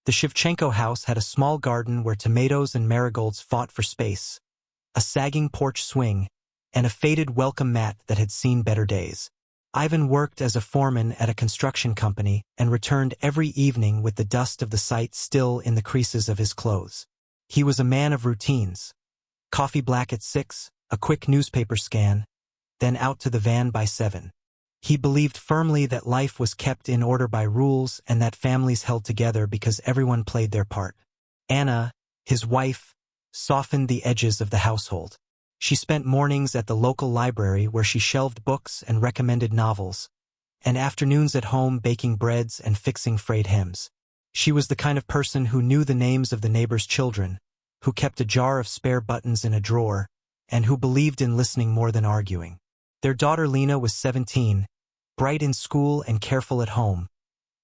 The Shevchenko house had a small garden where tomatoes and marigolds fought for space, a sagging porch swing, and a faded welcome mat that had seen better days. Ivan worked as a foreman at a construction company and returned every evening with the dust of the site still in the creases of his clothes. He was a man of routines. Coffee black at 6, a quick newspaper scan, then out to the van by 7. He believed firmly that life was kept in order by rules and that families held together because everyone played their part. Anna, his wife, softened the edges of the household. She spent mornings at the local library where she shelved books and recommended novels, and afternoons at home baking breads and fixing frayed hems. She was the kind of person who knew the names of the neighbors' children, who kept a jar of spare buttons in a drawer, and who believed in listening more than arguing. Their daughter Lena was 17, bright in school and careful at home,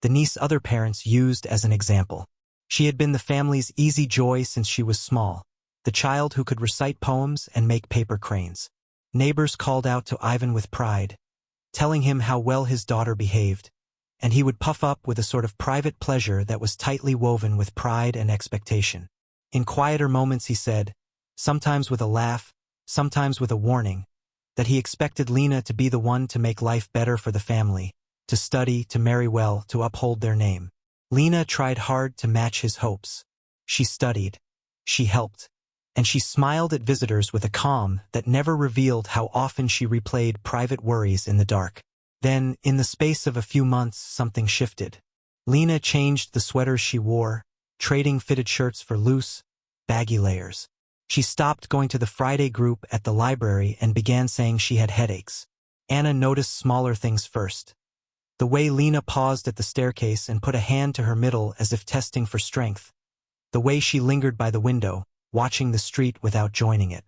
the niece other parents used as an example. She had been the family's easy joy since she was small, the child who could recite poems and make paper cranes. Neighbors called out to Ivan with pride, telling him how well his daughter behaved, and he would puff up with a sort of private pleasure that was tightly woven with pride and expectation. In quieter moments he said, sometimes with a laugh, sometimes with a warning, that he expected Lena to be the one to make life better for the family, to study, to marry well, to uphold their name. Lena tried hard to match his hopes. She studied, she helped, and she smiled at visitors with a calm that never revealed how often she replayed private worries in the dark. Then, in the space of a few months, something shifted. Lena changed the sweaters she wore, trading fitted shirts for loose, baggy layers. She stopped going to the Friday group at the library and began saying she had headaches. Anna noticed smaller things first. The way Lena paused at the staircase and put a hand to her middle as if testing for strength. The way she lingered by the window, watching the street without joining it.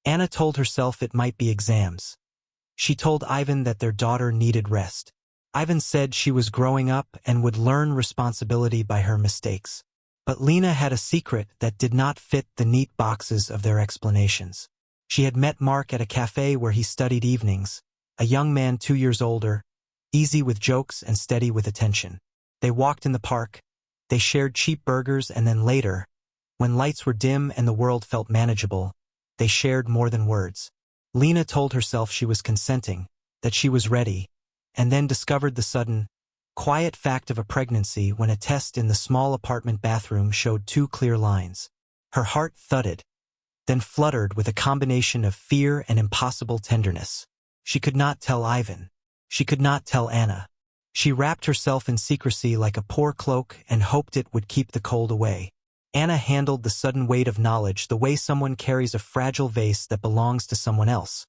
Anna told herself it might be exams. She told Ivan that their daughter needed rest. Ivan said she was growing up and would learn responsibility by her mistakes. But Lena had a secret that did not fit the neat boxes of their explanations. She had met Mark at a cafe where he studied evenings, a young man 2 years older, easy with jokes and steady with attention. They walked in the park, they shared cheap burgers, and then later, when lights were dim and the world felt manageable, they shared more than words. Lena told herself she was consenting, that she was ready, and then discovered the sudden, quiet fact of a pregnancy when a test in the small apartment bathroom showed 2 clear lines. Her heart thudded, then fluttered with a combination of fear and impossible tenderness. She could not tell Ivan. She could not tell Anna. She wrapped herself in secrecy like a poor cloak and hoped it would keep the cold away. Anna handled the sudden weight of knowledge the way someone carries a fragile vase that belongs to someone else.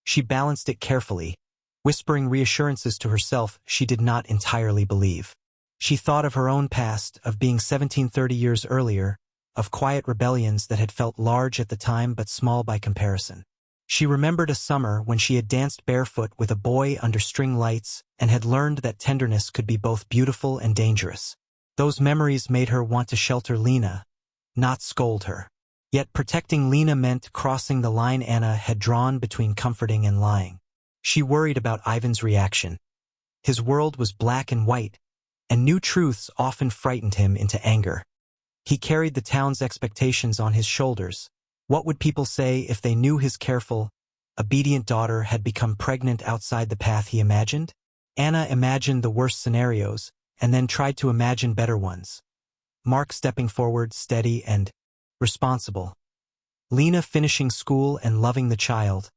She balanced it carefully, whispering reassurances to herself she did not entirely believe. She thought of her own past, of being 17 30 years earlier, of quiet rebellions that had felt large at the time but small by comparison. She remembered a summer when she had danced barefoot with a boy under string lights and had learned that tenderness could be both beautiful and dangerous. Those memories made her want to shelter Lena, not scold her. Yet protecting Lena meant crossing the line Anna had drawn between comforting and lying. She worried about Ivan's reaction. His world was black and white, and new truths often frightened him into anger. He carried the town's expectations on his shoulders. What would people say if they knew his careful, obedient daughter had become pregnant outside the path he imagined? Anna imagined the worst scenarios, and then tried to imagine better ones. Mark stepping forward, steady and responsible. Lena finishing school and loving the child.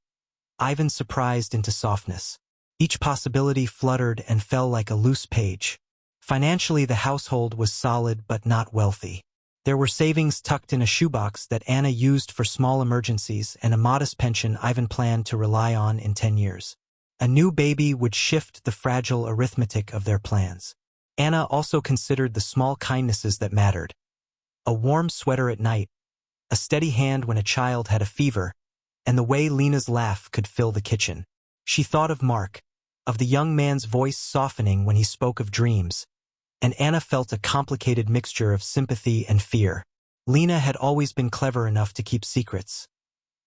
Ivan surprised into softness. Each possibility fluttered and fell like a loose page. Financially, the household was solid but not wealthy. There were savings tucked in a shoebox that Anna used for small emergencies and a modest pension Ivan planned to rely on in 10 years. A new baby would shift the fragile arithmetic of their plans. Anna also considered the small kindnesses that mattered. A warm sweater at night, a steady hand when a child had a fever, and the way Lena's laugh could fill the kitchen. She thought of Mark, of the young man's voice softening when he spoke of dreams, and Anna felt a complicated mixture of sympathy and fear. Lena had always been clever enough to keep secrets.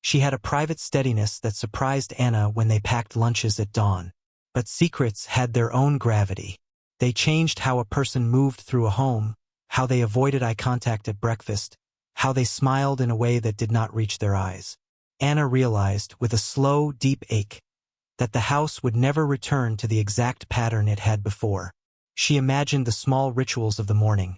She had a private steadiness that surprised Anna when they packed lunches at dawn. But secrets had their own gravity. They changed how a person moved through a home, how they avoided eye contact at breakfast, how they smiled in a way that did not reach their eyes. Anna realized, with a slow, deep ache, that the house would never return to the exact pattern it had before. She imagined the small rituals of the morning.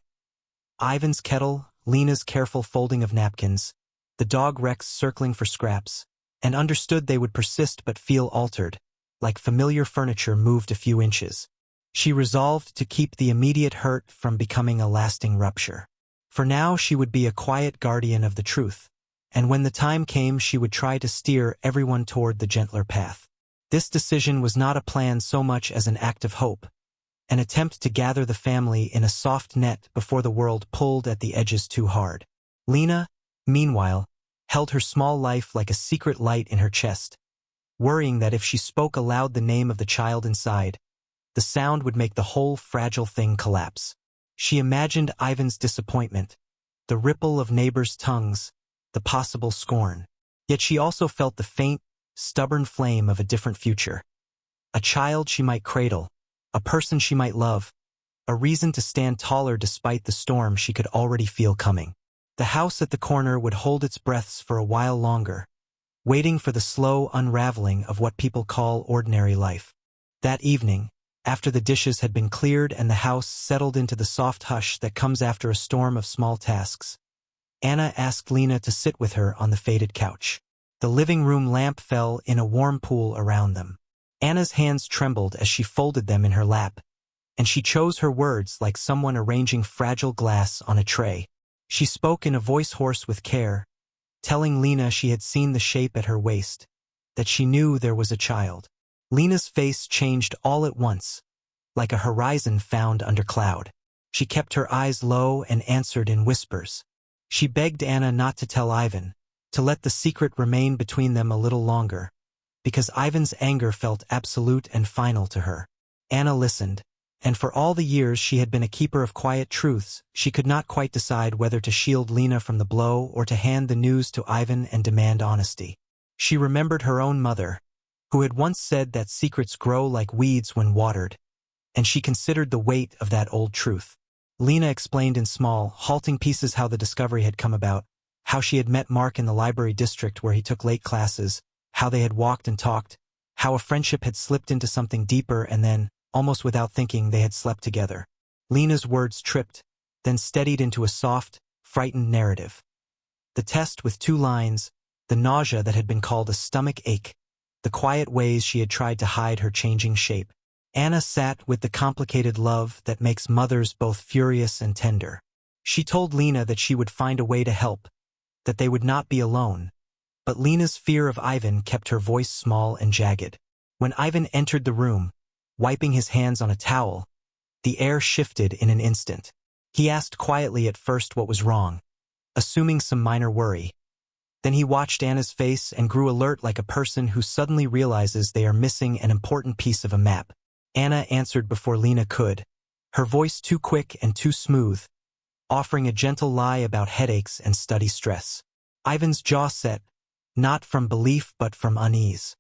Ivan's kettle, Lena's careful folding of napkins, the dog Rex circling for scraps, and understood they would persist but feel altered, like familiar furniture moved a few inches. She resolved to keep the immediate hurt from becoming a lasting rupture. For now she would be a quiet guardian of the truth, and when the time came she would try to steer everyone toward the gentler path. This decision was not a plan so much as an act of hope, an attempt to gather the family in a soft net before the world pulled at the edges too hard. Lena, meanwhile, held her small life like a secret light in her chest, worrying that if she spoke aloud the name of the child inside, the sound would make the whole fragile thing collapse. She imagined Ivan's disappointment, the ripple of neighbors' tongues, the possible scorn. Yet she also felt the faint, stubborn flame of a different future. A child she might cradle, a person she might love, a reason to stand taller despite the storm she could already feel coming. The house at the corner would hold its breaths for a while longer, waiting for the slow unraveling of what people call ordinary life. That evening, after the dishes had been cleared and the house settled into the soft hush that comes after a storm of small tasks, Anna asked Lena to sit with her on the faded couch. The living room lamp fell in a warm pool around them. Anna's hands trembled as she folded them in her lap, and she chose her words like someone arranging fragile glass on a tray. She spoke in a voice hoarse with care, telling Lena she had seen the shape at her waist, that she knew there was a child. Lena's face changed all at once, like a horizon found under cloud. She kept her eyes low and answered in whispers. She begged Anna not to tell Ivan, to let the secret remain between them a little longer, because Ivan's anger felt absolute and final to her. Anna listened, and for all the years she had been a keeper of quiet truths, she could not quite decide whether to shield Lena from the blow or to hand the news to Ivan and demand honesty. She remembered her own mother, who had once said that secrets grow like weeds when watered, and she considered the weight of that old truth. Lena explained in small, halting pieces how the discovery had come about, how she had met Mark in the library district where he took late classes, how they had walked and talked, how a friendship had slipped into something deeper and then, almost without thinking, they had slept together. Lena's words tripped, then steadied into a soft, frightened narrative. The test with 2 lines, the nausea that had been called a stomach ache, the quiet ways she had tried to hide her changing shape. Anna sat with the complicated love that makes mothers both furious and tender. She told Lena that she would find a way to help, that they would not be alone. But Lena's fear of Ivan kept her voice small and jagged. When Ivan entered the room, wiping his hands on a towel, the air shifted in an instant. He asked quietly at first what was wrong, assuming some minor worry. Then he watched Anna's face and grew alert like a person who suddenly realizes they are missing an important piece of a map. Anna answered before Lena could, her voice too quick and too smooth, offering a gentle lie about headaches and study stress. Ivan's jaw set, not from belief but from unease.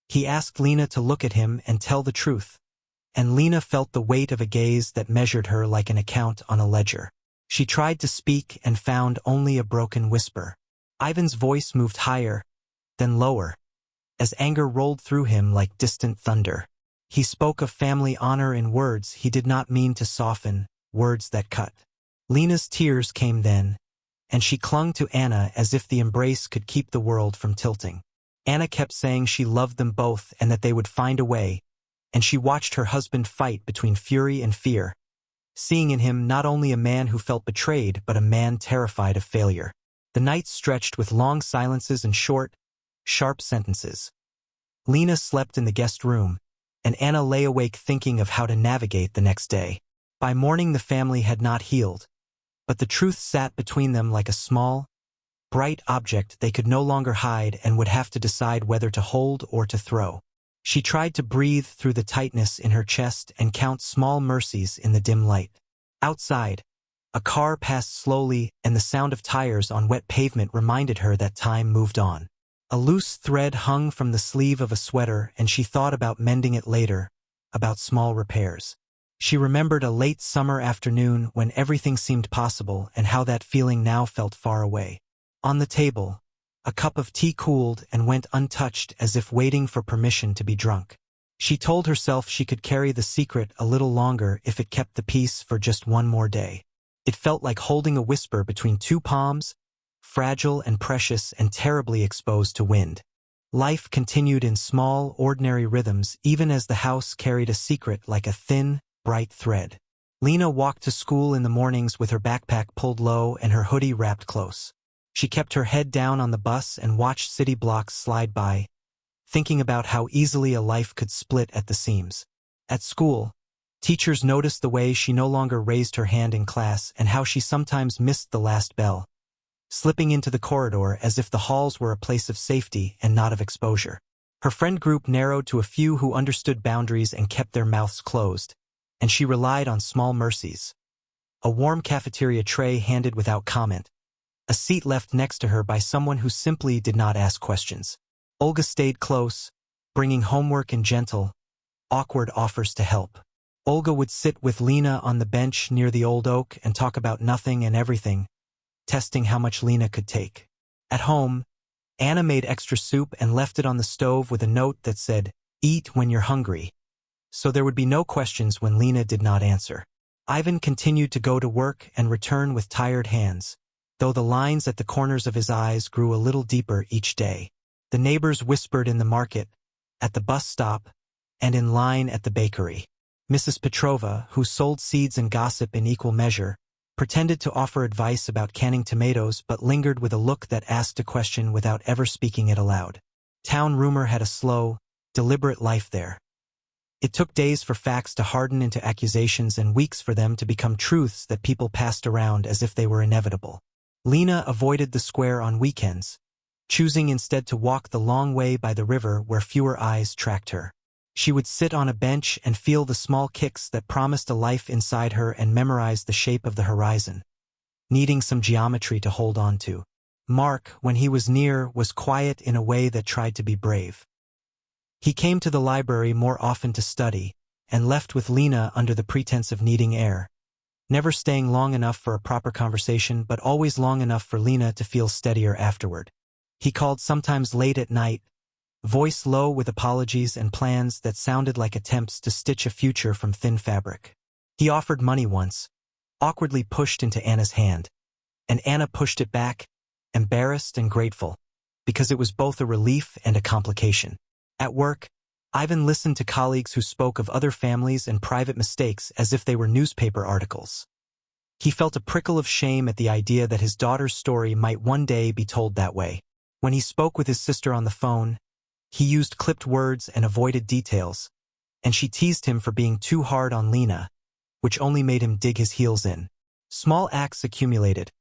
He asked Lena to look at him and tell the truth, and Lena felt the weight of a gaze that measured her like an account on a ledger. She tried to speak and found only a broken whisper. Ivan's voice moved higher, then lower, as anger rolled through him like distant thunder. He spoke of family honor in words he did not mean to soften, words that cut. Lena's tears came then, and she clung to Anna as if the embrace could keep the world from tilting. Anna kept saying she loved them both and that they would find a way, and she watched her husband fight between fury and fear, seeing in him not only a man who felt betrayed but a man terrified of failure. The night stretched with long silences and short, sharp sentences. Lena slept in the guest room, and Anna lay awake thinking of how to navigate the next day. By morning the family had not healed, but the truth sat between them like a small, bright object they could no longer hide and would have to decide whether to hold or to throw. She tried to breathe through the tightness in her chest and count small mercies in the dim light. Outside, a car passed slowly and the sound of tires on wet pavement reminded her that time moved on. A loose thread hung from the sleeve of a sweater and she thought about mending it later, about small repairs. She remembered a late summer afternoon when everything seemed possible and how that feeling now felt far away. On the table, a cup of tea cooled and went untouched as if waiting for permission to be drunk. She told herself she could carry the secret a little longer if it kept the peace for just one more day. It felt like holding a whisper between two palms, fragile and precious and terribly exposed to wind. Life continued in small, ordinary rhythms even as the house carried a secret like a thin, bright thread. Lena walked to school in the mornings with her backpack pulled low and her hoodie wrapped close. She kept her head down on the bus and watched city blocks slide by, thinking about how easily a life could split at the seams. At school, teachers noticed the way she no longer raised her hand in class and how she sometimes missed the last bell, slipping into the corridor as if the halls were a place of safety and not of exposure. Her friend group narrowed to a few who understood boundaries and kept their mouths closed, and she relied on small mercies. A warm cafeteria tray handed without comment, a seat left next to her by someone who simply did not ask questions. Olga stayed close, bringing homework and gentle, awkward offers to help. Olga would sit with Lena on the bench near the old oak and talk about nothing and everything, testing how much Lena could take. At home, Anna made extra soup and left it on the stove with a note that said, "Eat when you're hungry," so there would be no questions when Lena did not answer. Ivan continued to go to work and return with tired hands, though the lines at the corners of his eyes grew a little deeper each day. The neighbors whispered in the market, at the bus stop, and in line at the bakery. Mrs. Petrova, who sold seeds and gossip in equal measure, pretended to offer advice about canning tomatoes but lingered with a look that asked a question without ever speaking it aloud. Town rumor had a slow, deliberate life there. It took days for facts to harden into accusations and weeks for them to become truths that people passed around as if they were inevitable. Lena avoided the square on weekends, choosing instead to walk the long way by the river where fewer eyes tracked her. She would sit on a bench and feel the small kicks that promised a life inside her and memorize the shape of the horizon, needing some geometry to hold on to. Mark, when he was near, was quiet in a way that tried to be brave. He came to the library more often to study, and left with Lena under the pretense of needing air, never staying long enough for a proper conversation but always long enough for Lena to feel steadier afterward. He called sometimes late at night, voice low with apologies and plans that sounded like attempts to stitch a future from thin fabric. He offered money once, awkwardly pushed into Anna's hand, and Anna pushed it back, embarrassed and grateful, because it was both a relief and a complication. At work, Ivan listened to colleagues who spoke of other families and private mistakes as if they were newspaper articles. He felt a prickle of shame at the idea that his daughter's story might one day be told that way. When he spoke with his sister on the phone, he used clipped words and avoided details, and she teased him for being too hard on Lena, which only made him dig his heels in. Small acts accumulated.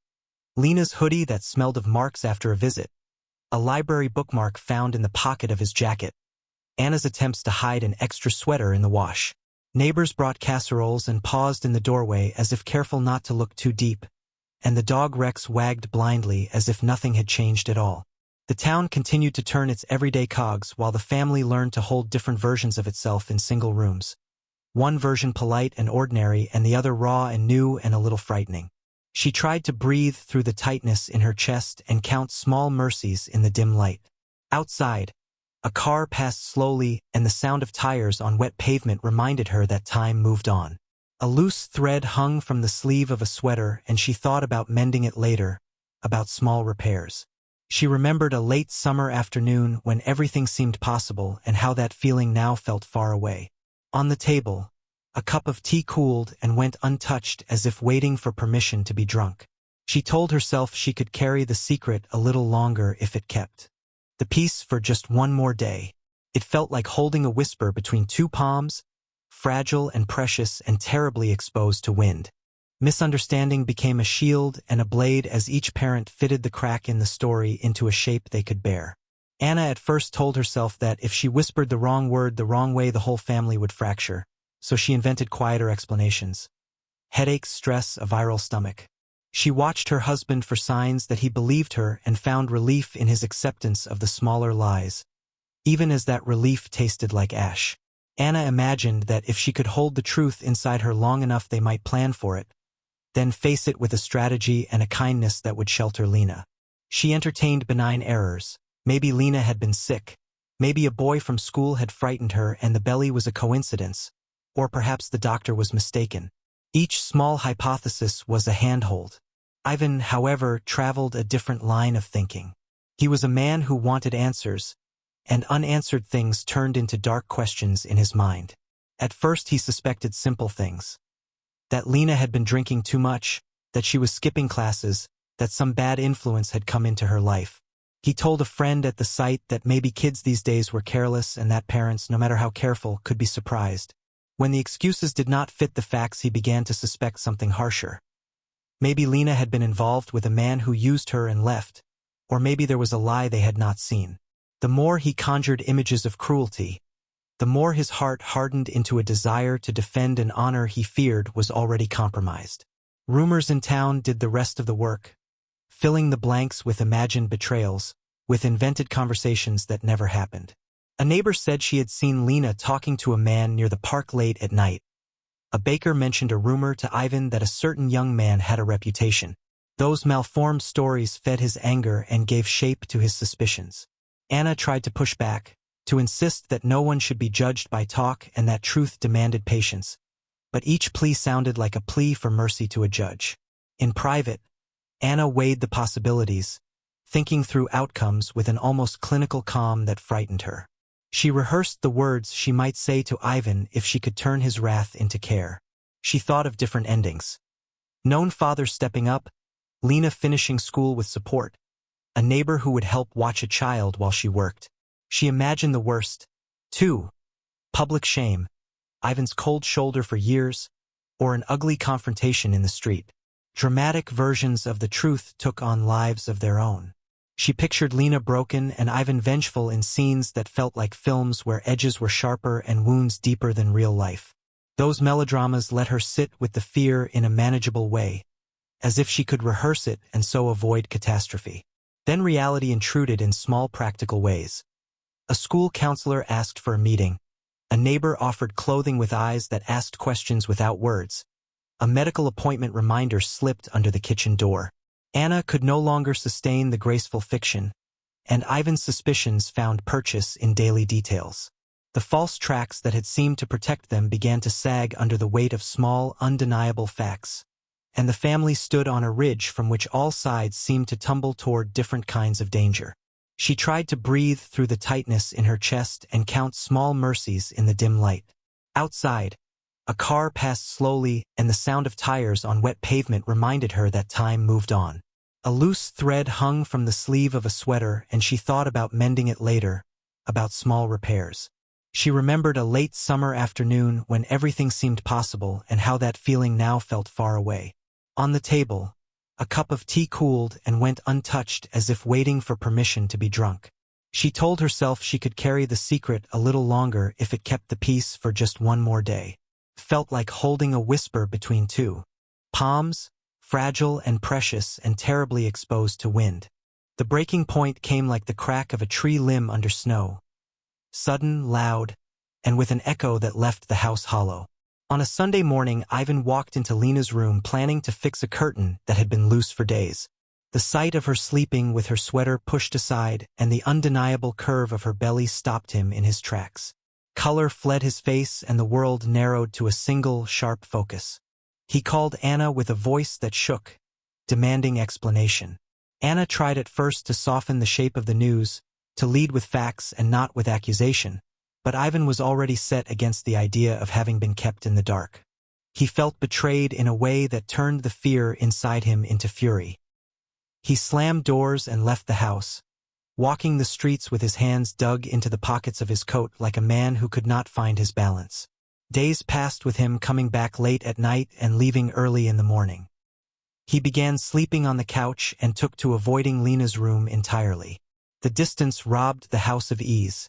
Lena's hoodie that smelled of marks after a visit, a library bookmark found in the pocket of his jacket, Anna's attempts to hide an extra sweater in the wash. Neighbors brought casseroles and paused in the doorway as if careful not to look too deep, and the dog Rex wagged blindly as if nothing had changed at all. The town continued to turn its everyday cogs while the family learned to hold different versions of itself in single rooms. One version polite and ordinary and the other raw and new and a little frightening. She tried to breathe through the tightness in her chest and count small mercies in the dim light. Outside, a car passed slowly and the sound of tires on wet pavement reminded her that time moved on. A loose thread hung from the sleeve of a sweater and she thought about mending it later, about small repairs. She remembered a late summer afternoon when everything seemed possible and how that feeling now felt far away. On the table, a cup of tea cooled and went untouched as if waiting for permission to be drunk. She told herself she could carry the secret a little longer if it kept the peace for just one more day. It felt like holding a whisper between two palms, fragile and precious and terribly exposed to wind. Misunderstanding became a shield and a blade as each parent fitted the crack in the story into a shape they could bear. Anna at first told herself that if she whispered the wrong word the wrong way the whole family would fracture, so she invented quieter explanations. Headaches, stress, a viral stomach. She watched her husband for signs that he believed her and found relief in his acceptance of the smaller lies, even as that relief tasted like ash. Anna imagined that if she could hold the truth inside her long enough they might plan for it, then face it with a strategy and a kindness that would shelter Lena. She entertained benign errors. Maybe Lena had been sick. Maybe a boy from school had frightened her and the belly was a coincidence. Or perhaps the doctor was mistaken. Each small hypothesis was a handhold. Ivan, however, traveled a different line of thinking. He was a man who wanted answers, and unanswered things turned into dark questions in his mind. At first he suspected simple things. That Lena had been drinking too much, that she was skipping classes, that some bad influence had come into her life. He told a friend at the site that maybe kids these days were careless and that parents, no matter how careful, could be surprised. When the excuses did not fit the facts, he began to suspect something harsher. Maybe Lena had been involved with a man who used her and left, or maybe there was a lie they had not seen. The more he conjured images of cruelty, the more his heart hardened into a desire to defend an honor he feared was already compromised. Rumors in town did the rest of the work, filling the blanks with imagined betrayals, with invented conversations that never happened. A neighbor said she had seen Lena talking to a man near the park late at night. A baker mentioned a rumor to Ivan that a certain young man had a reputation. Those malformed stories fed his anger and gave shape to his suspicions. Anna tried to push back, to insist that no one should be judged by talk and that truth demanded patience. But each plea sounded like a plea for mercy to a judge. In private, Anna weighed the possibilities, thinking through outcomes with an almost clinical calm that frightened her. She rehearsed the words she might say to Ivan if she could turn his wrath into care. She thought of different endings. Known father stepping up, Lena finishing school with support, a neighbor who would help watch a child while she worked. She imagined the worst. 2. Public shame, Ivan's cold shoulder for years, or an ugly confrontation in the street. Dramatic versions of the truth took on lives of their own. She pictured Lena broken and Ivan vengeful in scenes that felt like films where edges were sharper and wounds deeper than real life. Those melodramas let her sit with the fear in a manageable way, as if she could rehearse it and so avoid catastrophe. Then reality intruded in small practical ways. A school counselor asked for a meeting. A neighbor offered clothing with eyes that asked questions without words. A medical appointment reminder slipped under the kitchen door. Anna could no longer sustain the graceful fiction, and Ivan's suspicions found purchase in daily details. The false tracks that had seemed to protect them began to sag under the weight of small, undeniable facts, and the family stood on a ridge from which all sides seemed to tumble toward different kinds of danger. She tried to breathe through the tightness in her chest and count small mercies in the dim light. Outside, a car passed slowly, and the sound of tires on wet pavement reminded her that time moved on. A loose thread hung from the sleeve of a sweater, and she thought about mending it later, about small repairs. She remembered a late summer afternoon when everything seemed possible and how that feeling now felt far away. On the table, a cup of tea cooled and went untouched as if waiting for permission to be drunk. She told herself she could carry the secret a little longer if it kept the peace for just one more day. Felt like holding a whisper between two palms, fragile and precious and terribly exposed to wind. The breaking point came like the crack of a tree limb under snow. Sudden, loud, and with an echo that left the house hollow. On a Sunday morning, Ivan walked into Lena's room planning to fix a curtain that had been loose for days. The sight of her sleeping with her sweater pushed aside and the undeniable curve of her belly stopped him in his tracks. Color fled his face and the world narrowed to a single, sharp focus. He called Anna with a voice that shook, demanding explanation. Anna tried at first to soften the shape of the news, to lead with facts and not with accusation, but Ivan was already set against the idea of having been kept in the dark. He felt betrayed in a way that turned the fear inside him into fury. He slammed doors and left the house, walking the streets with his hands dug into the pockets of his coat like a man who could not find his balance. Days passed with him coming back late at night and leaving early in the morning. He began sleeping on the couch and took to avoiding Lena's room entirely. The distance robbed the house of ease.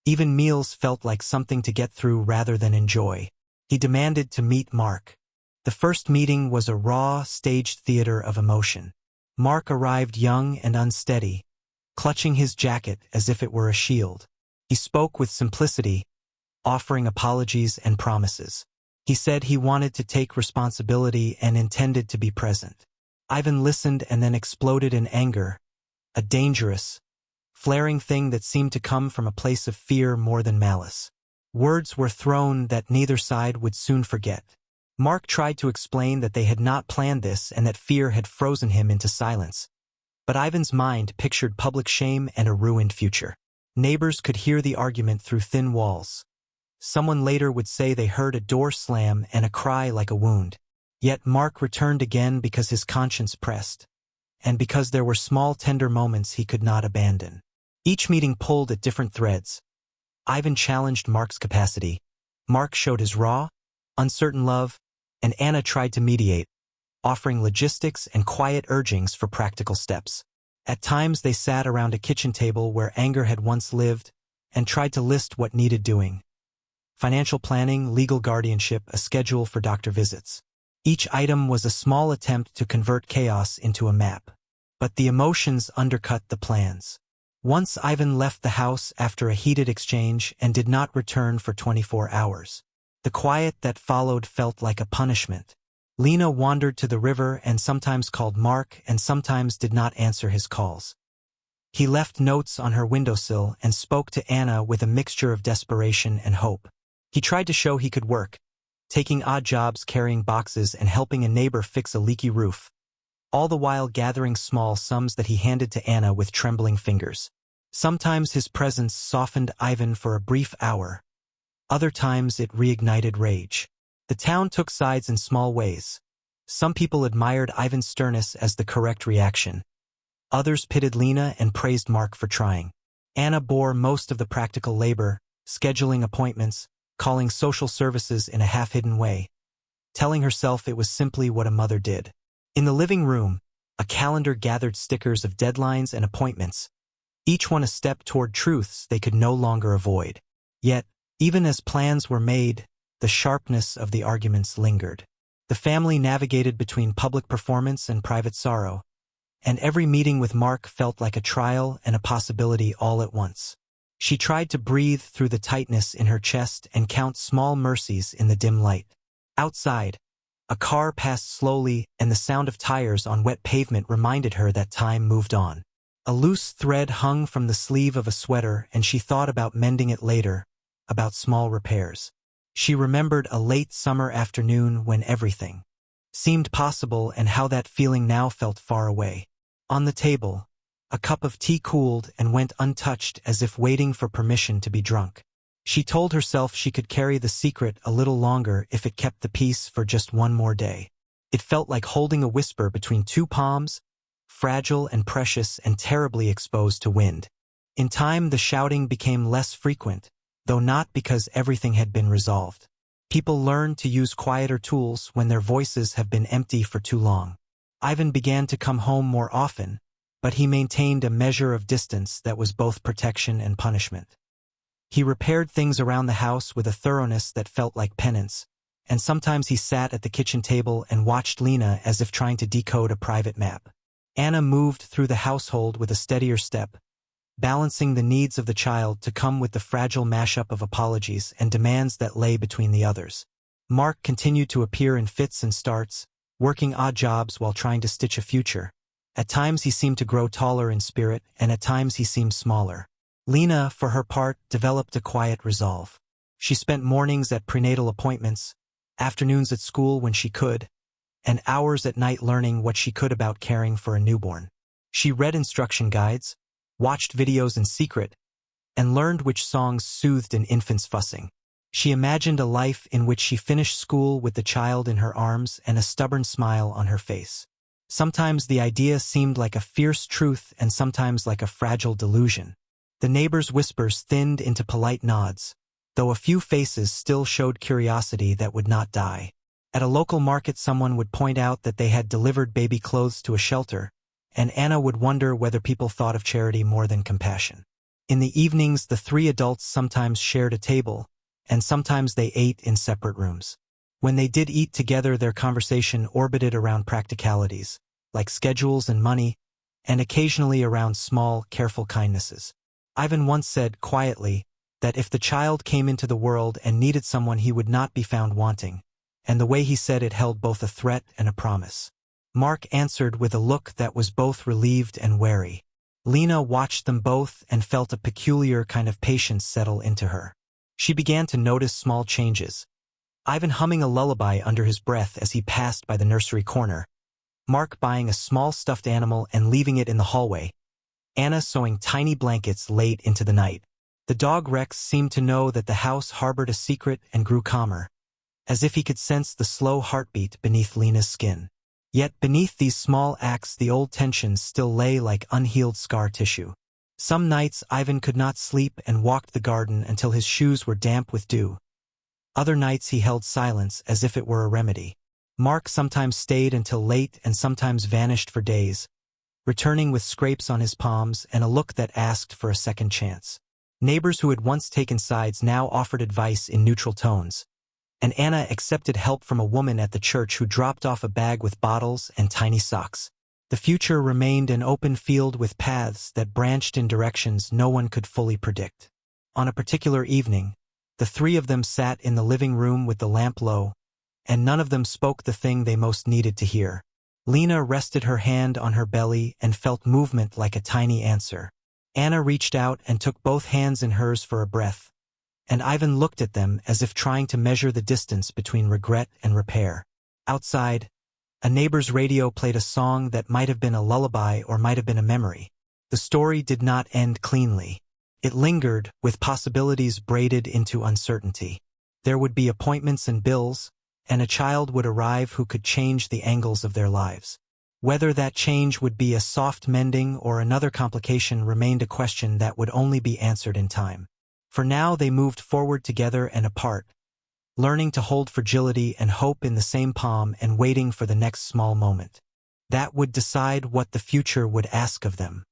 Even meals felt like something to get through rather than enjoy. He demanded to meet Mark. The first meeting was a raw, staged theater of emotion. Mark arrived young and unsteady, clutching his jacket as if it were a shield. He spoke with simplicity, offering apologies and promises. He said he wanted to take responsibility and intended to be present. Ivan listened and then exploded in anger, a dangerous, flaring thing that seemed to come from a place of fear more than malice. Words were thrown that neither side would soon forget. Mark tried to explain that they had not planned this and that fear had frozen him into silence. But Ivan's mind pictured public shame and a ruined future. Neighbors could hear the argument through thin walls. Someone later would say they heard a door slam and a cry like a wound. Yet Mark returned again because his conscience pressed, and because there were small tender moments he could not abandon. Each meeting pulled at different threads. Ivan challenged Mark's capacity. Mark showed his raw, uncertain love, and Anna tried to mediate, offering logistics and quiet urgings for practical steps. At times they sat around a kitchen table where anger had once lived and tried to list what needed doing. Financial planning, legal guardianship, a schedule for doctor visits. Each item was a small attempt to convert chaos into a map. But the emotions undercut the plans. Once Ivan left the house after a heated exchange and did not return for 24 hours. The quiet that followed felt like a punishment. Lena wandered to the river and sometimes called Mark and sometimes did not answer his calls. He left notes on her windowsill and spoke to Anna with a mixture of desperation and hope. He tried to show he could work, taking odd jobs carrying boxes and helping a neighbor fix a leaky roof, all the while gathering small sums that he handed to Anna with trembling fingers. Sometimes his presence softened Ivan for a brief hour. Other times it reignited rage. The town took sides in small ways. Some people admired Ivan's sternness as the correct reaction. Others pitted Lena and praised Mark for trying. Anna bore most of the practical labor, scheduling appointments, calling social services in a half-hidden way, telling herself it was simply what a mother did. In the living room, a calendar gathered stickers of deadlines and appointments, each one a step toward truths they could no longer avoid. Yet, even as plans were made, the sharpness of the arguments lingered. The family navigated between public performance and private sorrow, and every meeting with Mark felt like a trial and a possibility all at once. She tried to breathe through the tightness in her chest and count small mercies in the dim light. Outside, a car passed slowly and the sound of tires on wet pavement reminded her that time moved on. A loose thread hung from the sleeve of a sweater and she thought about mending it later, about small repairs. She remembered a late summer afternoon when everything seemed possible and how that feeling now felt far away. On the table, a cup of tea cooled and went untouched as if waiting for permission to be drunk. She told herself she could carry the secret a little longer if it kept the peace for just one more day. It felt like holding a whisper between two palms, fragile and precious and terribly exposed to wind. In time the shouting became less frequent, though not because everything had been resolved. People learned to use quieter tools when their voices have been empty for too long. Ivan began to come home more often, but he maintained a measure of distance that was both protection and punishment. He repaired things around the house with a thoroughness that felt like penance, and sometimes he sat at the kitchen table and watched Lena as if trying to decode a private map. Anna moved through the household with a steadier step, balancing the needs of the child to come with the fragile mashup of apologies and demands that lay between the others. Mark continued to appear in fits and starts, working odd jobs while trying to stitch a future. At times he seemed to grow taller in spirit, and at times he seemed smaller. Lena, for her part, developed a quiet resolve. She spent mornings at prenatal appointments, afternoons at school when she could, and hours at night learning what she could about caring for a newborn. She read instruction guides, watched videos in secret, and learned which songs soothed an infant's fussing. She imagined a life in which she finished school with the child in her arms and a stubborn smile on her face. Sometimes the idea seemed like a fierce truth and sometimes like a fragile delusion. The neighbors' whispers thinned into polite nods, though a few faces still showed curiosity that would not die. At a local market someone would point out that they had delivered baby clothes to a shelter, and Anna would wonder whether people thought of charity more than compassion. In the evenings the three adults sometimes shared a table, and sometimes they ate in separate rooms. When they did eat together their conversation orbited around practicalities, like schedules and money, and occasionally around small, careful kindnesses. Ivan once said, quietly, that if the child came into the world and needed someone he would not be found wanting, and the way he said it held both a threat and a promise. Mark answered with a look that was both relieved and wary. Lena watched them both and felt a peculiar kind of patience settle into her. She began to notice small changes. Ivan humming a lullaby under his breath as he passed by the nursery corner, Mark buying a small stuffed animal and leaving it in the hallway, Anna sewing tiny blankets late into the night. The dog Rex seemed to know that the house harbored a secret and grew calmer, as if he could sense the slow heartbeat beneath Lena's skin. Yet beneath these small acts the old tensions still lay like unhealed scar tissue. Some nights Ivan could not sleep and walked the garden until his shoes were damp with dew. Other nights he held silence as if it were a remedy. Mark sometimes stayed until late and sometimes vanished for days, returning with scrapes on his palms and a look that asked for a second chance. Neighbors who had once taken sides now offered advice in neutral tones, and Anna accepted help from a woman at the church who dropped off a bag with bottles and tiny socks. The future remained an open field with paths that branched in directions no one could fully predict. On a particular evening, the three of them sat in the living room with the lamp low, and none of them spoke the thing they most needed to hear. Lena rested her hand on her belly and felt movement like a tiny answer. Anna reached out and took both hands in hers for a breath, and Ivan looked at them as if trying to measure the distance between regret and repair. Outside, a neighbor's radio played a song that might have been a lullaby or might have been a memory. The story did not end cleanly. It lingered, with possibilities braided into uncertainty. There would be appointments and bills, and a child would arrive who could change the angles of their lives. Whether that change would be a soft mending or another complication remained a question that would only be answered in time. For now they moved forward together and apart, learning to hold fragility and hope in the same palm and waiting for the next small moment that would decide what the future would ask of them.